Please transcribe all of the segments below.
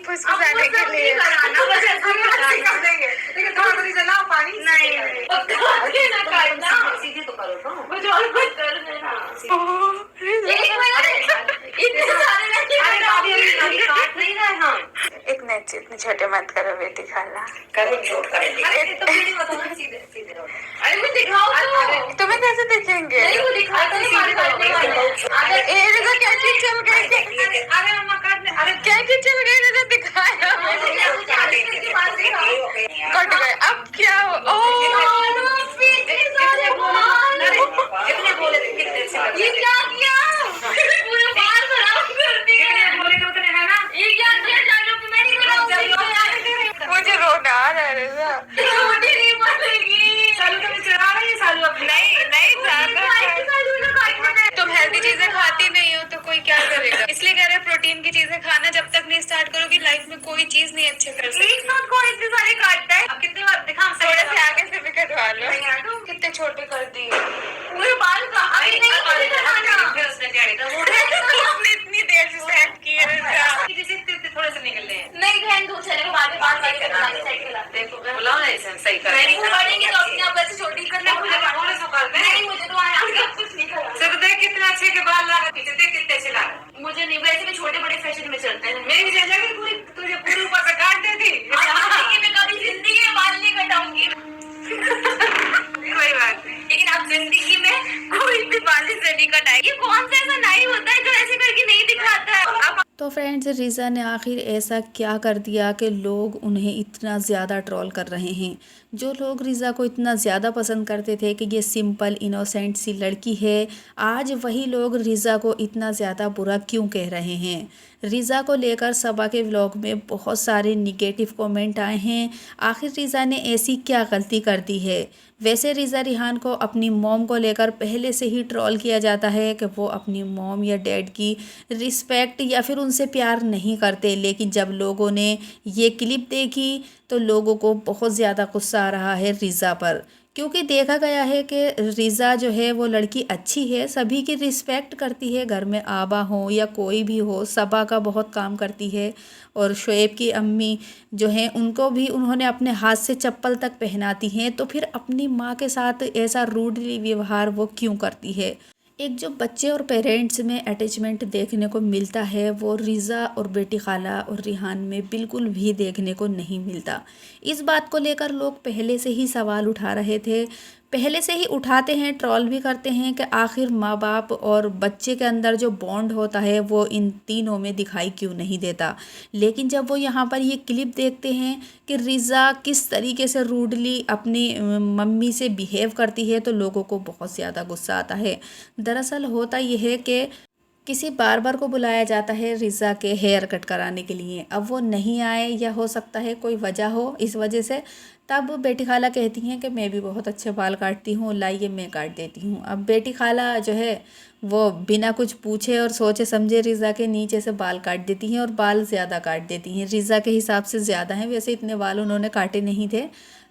फुसफुसाने के लिए कर देंगे, लेकिन थोड़ा थोड़ी जलाओ पानी नहीं ना काटना सीधे तो करो तो मुझे और कुछ कर देना एक मिनट इतने सारे अभी काट नहीं रहे हम इतने छोटे मत करो बेटी खाला करो छोट करेंगे अरे तो मेरी बताना सीधे सीधे रहो अरे मुझे दिखाओ तो तुम्हें कैसे दिखेंगे नहीं वो दिखा तो नहीं अरे ये क्या चीज चल गई अरे मम्मा काट ले अरे क्या चीज चल गई तो दिखाया कट गए अब क्या कितने बोले थे कितने से ये क्या किया पूरे बाल खराब कर दिए कितने बोले थे उतने है ना ये क्या किया जानो कि मैं नहीं बनाऊंगी मुझे रोना आ रहा है छोटी नहीं बोलेगी सालू तो मैं चला रही है सालू अब नहीं तुम हेल्दी चीजें खाती नहीं हो तो कोई क्या करेगा इसलिए कह रहे हैं प्रोटीन की चीजें खाना जब तक नहीं स्टार्ट करोगी लाइफ में कोई चीज नहीं अच्छे कर सकती एक साथ कौन इतने सारे काटता है अब कितने बार दिखा थोड़े से आगे से भी कटवा लो कितने छोटे कर दिए पूरे बाल कहाँ नहीं उसने उसने इतनी देर से सेट किए थोड़े से निकल रहे नहीं बहन दूर चलेगा बाद में बाल साइड के लाते देखो बुलाओ ना इसे सही कर नहीं पड़ेंगे तो अपने आप ऐसे छोटी करना थोड़े से कर दे नहीं मुझे तो आया कुछ नहीं करना सब देख कितने अच्छे के बाल लगा पीछे देख कितने अच्छे लगा मुझे नहीं वैसे भी छोटे बड़े फैशन में चलते हैं मेरी भी जगह पूरी तुझे पूरी ऊपर से काट देती मैं कभी जिंदगी में बाल नहीं कटाऊंगी कोई बात नहीं लेकिन आप जिंदगी में कोई भी बाल से नहीं कटाएगी कौन सा ऐसा नहीं होता है जो ऐसे करके नहीं दिखाता है तो फ्रेंड्स रिज़ा ने आखिर ऐसा क्या कर दिया कि लोग उन्हें इतना ज़्यादा ट्रोल कर रहे हैं। जो लोग रिज़ा को इतना ज़्यादा पसंद करते थे कि ये सिंपल इनोसेंट सी लड़की है, आज वही लोग रिज़ा को इतना ज़्यादा बुरा क्यों कह रहे हैं। रिज़ा को लेकर सबा के व्लॉग में बहुत सारे निगेटिव कमेंट आए हैं। आखिर रिज़ा ने ऐसी क्या गलती कर दी है। वैसे रिज़ा रिहान को अपनी मॉम को लेकर पहले से ही ट्रोल किया जाता है कि वो अपनी मॉम या डैड की रिस्पेक्ट या फिर उनसे प्यार नहीं करते, लेकिन जब लोगों ने ये क्लिप देखी तो लोगों को बहुत ज़्यादा गुस्सा आ रहा है रिज़ा पर, क्योंकि देखा गया है कि रिज़ा जो है वो लड़की अच्छी है, सभी की रिस्पेक्ट करती है, घर में आबा हो या कोई भी हो, सबा का बहुत काम करती है। और शोएब की अम्मी जो हैं उनको भी उन्होंने अपने हाथ से चप्पल तक पहनाती हैं, तो फिर अपनी माँ के साथ ऐसा रूडली व्यवहार वो क्यों करती है। एक जो बच्चे और पेरेंट्स में अटैचमेंट देखने को मिलता है वो रिज़ा और बेटी खाला और रिहान में बिल्कुल भी देखने को नहीं मिलता। इस बात को लेकर लोग पहले से ही सवाल उठा रहे थे, पहले से ही उठाते हैं, ट्रोल भी करते हैं कि आखिर माँ बाप और बच्चे के अंदर जो बॉन्ड होता है वो इन तीनों में दिखाई क्यों नहीं देता। लेकिन जब वो यहाँ पर ये क्लिप देखते हैं कि रिज़ा किस तरीके से रूडली अपनी मम्मी से बिहेव करती है तो लोगों को बहुत ज़्यादा गुस्सा आता है। दरअसल होता यह है कि किसी बार्बर को बुलाया जाता है रिज़ा के हेयर कट कराने के लिए, अब वो नहीं आए या हो सकता है कोई वजह हो, इस वजह से तब बेटी खाला कहती हैं कि मैं भी बहुत अच्छे बाल काटती हूँ, लाइए मैं काट देती हूँ। अब बेटी खाला जो है वो बिना कुछ पूछे और सोचे समझे रिज़ा के नीचे से बाल काट देती हैं और बाल ज़्यादा काट देती हैं, रिज़ा के हिसाब से ज़्यादा हैं, वैसे इतने बाल उन्होंने काटे नहीं थे।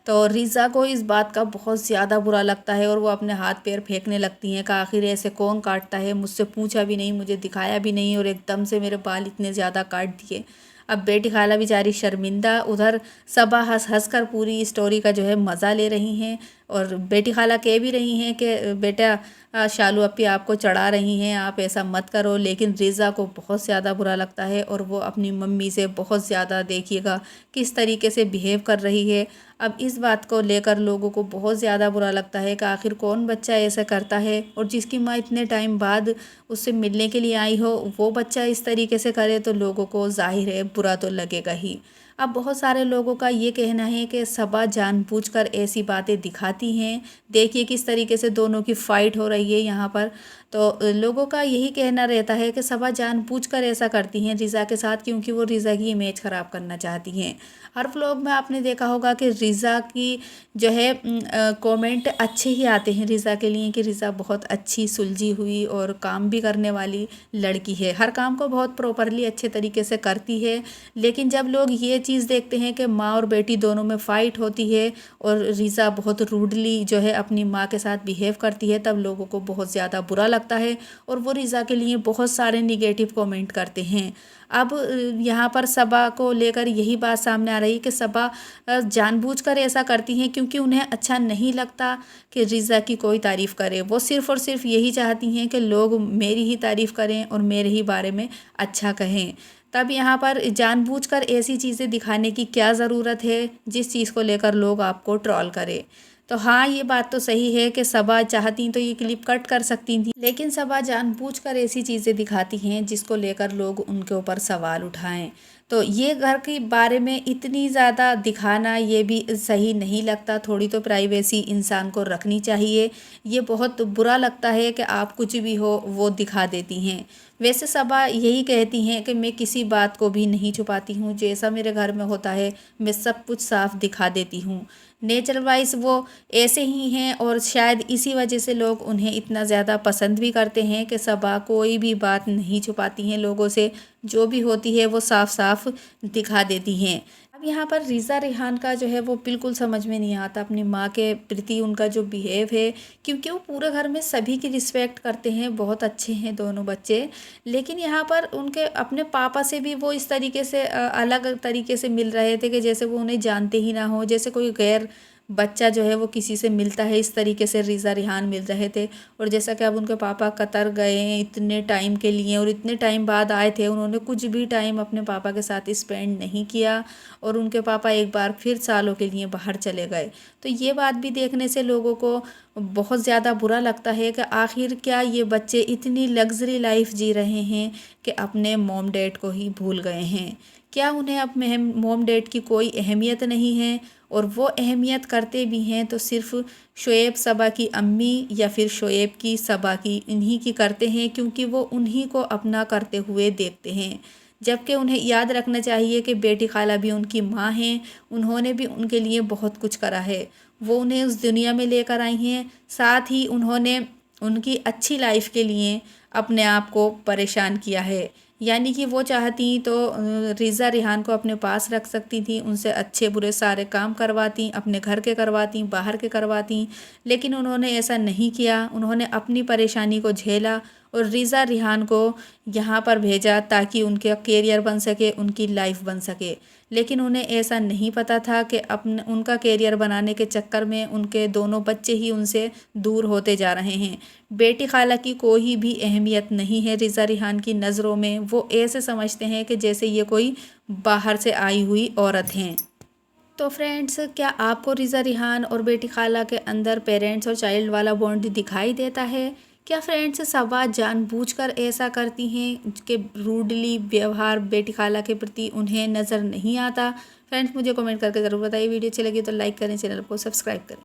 तो रिज़ा को इस बात का बहुत ज़्यादा बुरा लगता है और वो अपने हाथ पैर फेंकने लगती हैं कि आखिर ऐसे कौन काटता है, मुझसे पूछा भी नहीं, मुझे दिखाया भी नहीं और एकदम से मेरे बाल इतने ज़्यादा काट दिए। अब बेटी खाला बेचारी शर्मिंदा, उधर सबा हंस हंस कर पूरी स्टोरी का जो है मज़ा ले रही हैं और बेटी खाला कह भी रही हैं कि बेटा शालू अपी आपको चढ़ा रही हैं, आप ऐसा मत करो। लेकिन रिज़ा को बहुत ज़्यादा बुरा लगता है और वो अपनी मम्मी से बहुत ज़्यादा देखिएगा किस तरीके से बिहेव कर रही है। अब इस बात को लेकर लोगों को बहुत ज़्यादा बुरा लगता है कि आखिर कौन बच्चा ऐसा करता है और जिसकी माँ इतने टाइम बाद उससे मिलने के लिए आई हो वो बच्चा इस तरीके से करे तो लोगों को जाहिर है बुरा तो लगेगा ही। अब बहुत सारे लोगों का ये कहना है कि सबा जानबूझकर ऐसी बातें दिखाती हैं, देखिए किस तरीके से दोनों की फ़ाइट हो रही है यहाँ पर। तो लोगों का यही कहना रहता है कि सबा जानबूझकर ऐसा करती हैं रिज़ा के साथ, क्योंकि वो रिज़ा की इमेज ख़राब करना चाहती हैं। हर व्लॉग में आपने देखा होगा कि रिज़ा की जो है कमेंट अच्छे ही आते हैं रिज़ा के लिए कि रिज़ा बहुत अच्छी सुलझी हुई और काम भी करने वाली लड़की है, हर काम को बहुत प्रॉपरली अच्छे तरीके से करती है। लेकिन जब लोग ये चीज़ देखते हैं कि माँ और बेटी दोनों में फ़ाइट होती है और रिज़ा बहुत रूडली जो है अपनी माँ के साथ बिहेव करती है, तब लोगों को बहुत ज़्यादा बुरा लगता है और वो रिज़ा के लिए बहुत सारे निगेटिव कमेंट करते हैं। अब यहाँ पर सबा को लेकर यही बात सामने आ रही है कि सबा जानबूझकर ऐसा करती हैं क्योंकि उन्हें अच्छा नहीं लगता कि रिज़ा की कोई तारीफ़ करे। वो सिर्फ़ और सिर्फ यही चाहती हैं कि लोग मेरी ही तारीफ़ करें और मेरे ही बारे में अच्छा कहें। तब यहाँ पर जानबूझकर ऐसी चीज़ें दिखाने की क्या ज़रूरत है जिस चीज़ को लेकर लोग आपको ट्रोल करें। तो हाँ, ये बात तो सही है कि सबा चाहती तो ये क्लिप कट कर सकती थी, लेकिन सबा जानबूझकर ऐसी चीज़ें दिखाती हैं जिसको लेकर लोग उनके ऊपर सवाल उठाएं। तो ये घर के बारे में इतनी ज़्यादा दिखाना ये भी सही नहीं लगता। थोड़ी तो प्राइवेसी इंसान को रखनी चाहिए। ये बहुत बुरा लगता है कि आप कुछ भी हो वो दिखा देती हैं। वैसे सबा यही कहती हैं कि मैं किसी बात को भी नहीं छुपाती हूँ, जैसा मेरे घर में होता है मैं सब कुछ साफ दिखा देती हूँ। नेचर वाइज वो ऐसे ही हैं और शायद इसी वजह से लोग उन्हें इतना ज़्यादा पसंद भी करते हैं कि सबा कोई भी बात नहीं छुपाती हैं लोगों से, जो भी होती है वो साफ साफ दिखा देती हैं। अब यहाँ पर रिज़ा रिहान का जो है वो बिल्कुल समझ में नहीं आता अपनी माँ के प्रति उनका जो बिहेव है, क्योंकि वो पूरे घर में सभी की रिस्पेक्ट करते हैं, बहुत अच्छे हैं दोनों बच्चे। लेकिन यहाँ पर उनके अपने पापा से भी वो इस तरीके से अलग तरीके से मिल रहे थे कि जैसे वो उन्हें जानते ही ना हो, जैसे कोई गैर बच्चा जो है वो किसी से मिलता है, इस तरीके से रिज़ा रिहान मिल रहे थे। और जैसा कि अब उनके पापा कतर गए हैं इतने टाइम के लिए और इतने टाइम बाद आए थे, उन्होंने कुछ भी टाइम अपने पापा के साथ स्पेंड नहीं किया और उनके पापा एक बार फिर सालों के लिए बाहर चले गए। तो ये बात भी देखने से लोगों को बहुत ज़्यादा बुरा लगता है कि आखिर क्या ये बच्चे इतनी लग्जरी लाइफ जी रहे हैं कि अपने मॉम डैड को ही भूल गए हैं। क्या उन्हें अपने मॉम डैड की कोई अहमियत नहीं है? और वो अहमियत करते भी हैं तो सिर्फ़ शोएब सबा की अम्मी या फिर शोएब की सबा की इन्हीं की करते हैं, क्योंकि वो उन्हीं को अपना करते हुए देखते हैं। जबकि उन्हें याद रखना चाहिए कि बेटी खाला भी उनकी माँ हैं, उन्होंने भी उनके लिए बहुत कुछ करा है। वो उन्हें उस दुनिया में लेकर आई हैं, साथ ही उन्होंने उनकी अच्छी लाइफ के लिए अपने आप को परेशान किया है। यानी कि वो चाहती तो रिज़ा रिहान को अपने पास रख सकती थी, उनसे अच्छे बुरे सारे काम करवाती, अपने घर के करवाती, बाहर के करवाती, लेकिन उन्होंने ऐसा नहीं किया। उन्होंने अपनी परेशानी को झेला और रिज़ा रिहान को यहाँ पर भेजा ताकि उनका कैरियर बन सके, उनकी लाइफ बन सके। लेकिन उन्हें ऐसा नहीं पता था कि अपने उनका कैरियर बनाने के चक्कर में उनके दोनों बच्चे ही उनसे दूर होते जा रहे हैं। बेटी खाला की कोई भी अहमियत नहीं है रिज़ा रिहान की नज़रों में। वो ऐसे समझते हैं कि जैसे ये कोई बाहर से आई हुई औरत हैं। तो फ्रेंड्स, क्या आपको रिज़ा रिहान और बेटी खाला के अंदर पेरेंट्स और चाइल्ड वाला बॉन्ड दिखाई देता है? क्या फ्रेंड्स सबा जानबूझकर ऐसा करती हैं कि रूडली व्यवहार बेटी खाला के प्रति उन्हें नज़र नहीं आता? फ्रेंड्स मुझे कमेंट करके ज़रूर बताइए। वीडियो अच्छी लगी तो लाइक करें, चैनल को सब्सक्राइब करें।